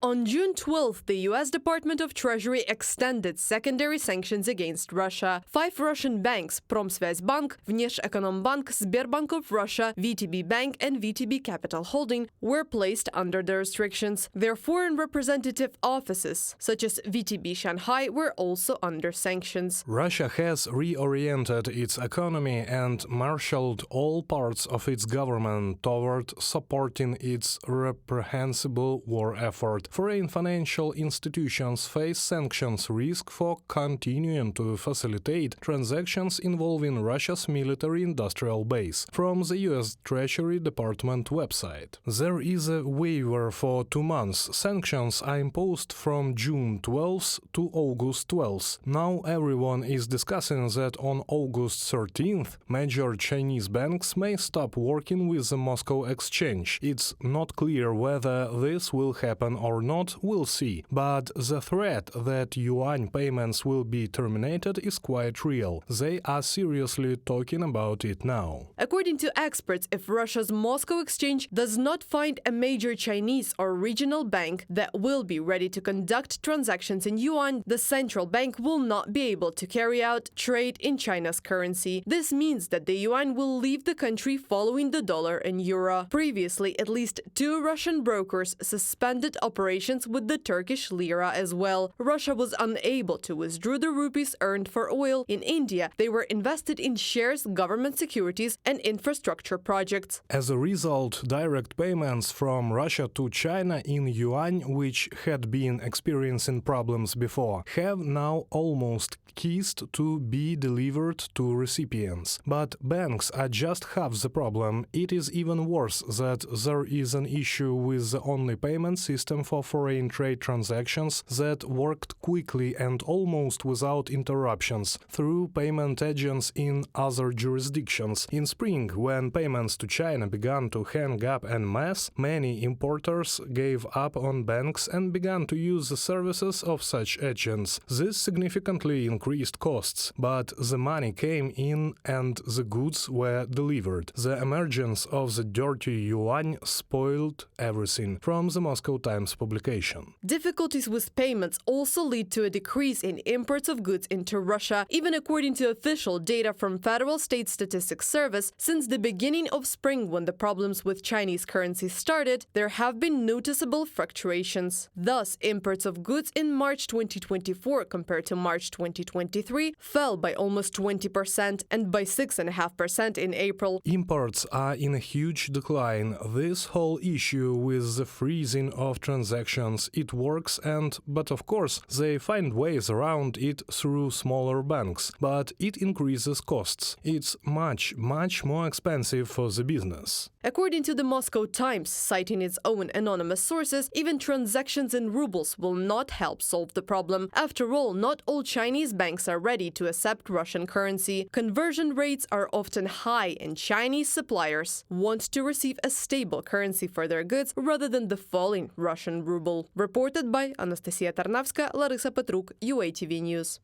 On June 12th, the U.S. Department of Treasury extended secondary sanctions against Russia. 5 Russian banks, Sberbank, Внешэкономбанк, Sberbank of Russia, VTB Bank and VTB Capital Holding, were placed under the restrictions. Their foreign representative offices, such as VTB Shanghai, were also under sanctions. Russia has reoriented its economy and marshaled all parts of its government toward supporting its reprehensible war effort. Foreign financial institutions face sanctions risk for continuing to facilitate transactions involving Russia's military-industrial base. From the U.S. Treasury Department website, there is a waiver for 2 months. Sanctions are imposed from June 12th to August 12th. Now everyone is discussing that on August 13th, major Chinese banks may stop working with the Moscow exchange. It's not clear whether this will happen or not, we'll see. But the threat that yuan payments will be terminated is quite real. They are seriously talking about it now. According to experts, if Russia's Moscow exchange does not find a major Chinese or regional bank that will be ready to conduct transactions in yuan, the central bank will not be able to carry out trade in China's currency. This means that the yuan will leave the country following the dollar and euro. Previously, at least 2 Russian brokers suspended operations with the Turkish lira as well. Russia was unable to withdraw the rupees earned for oil. In India, they were invested in shares, government securities, and infrastructure projects. As a result, direct payments from Russia to China in yuan, which had been experiencing problems before, have now almost ceased to be delivered to recipients. But banks are just half the problem. It is even worse that there is an issue with the only payment system for foreign trade transactions that worked quickly and almost without interruptions through payment agents in other jurisdictions. In spring, when payments to China began to hang up en masse, many importers gave up on banks and began to use the services of such agents. This significantly increased costs, but the money came in and the goods were delivered. The emergence of the dirty yuan spoiled everything. From the Moscow Times publication. Difficulties with payments also lead to a decrease in imports of goods into Russia. Even according to official data from Federal State Statistics Service, since the beginning of spring, when the problems with Chinese currency started, there have been noticeable fluctuations. Thus, imports of goods in March 2024 compared to March 2023 fell by almost 20% and by 6.5% in April. Imports are in a huge decline. This whole issue with the freezing of transactions, it works but of course they find ways around it through smaller banks, but it increases costs. It's much more expensive for the business. According to the Moscow Times, citing its own anonymous sources, even transactions in rubles will not help solve the problem. After all, not all Chinese banks are ready to accept Russian currency. Conversion rates are often high, and Chinese suppliers want to receive a stable currency for their goods rather than the falling Russian ruble. Reported by Anastasia Tarnavska, Larisa Petruk, UATV News.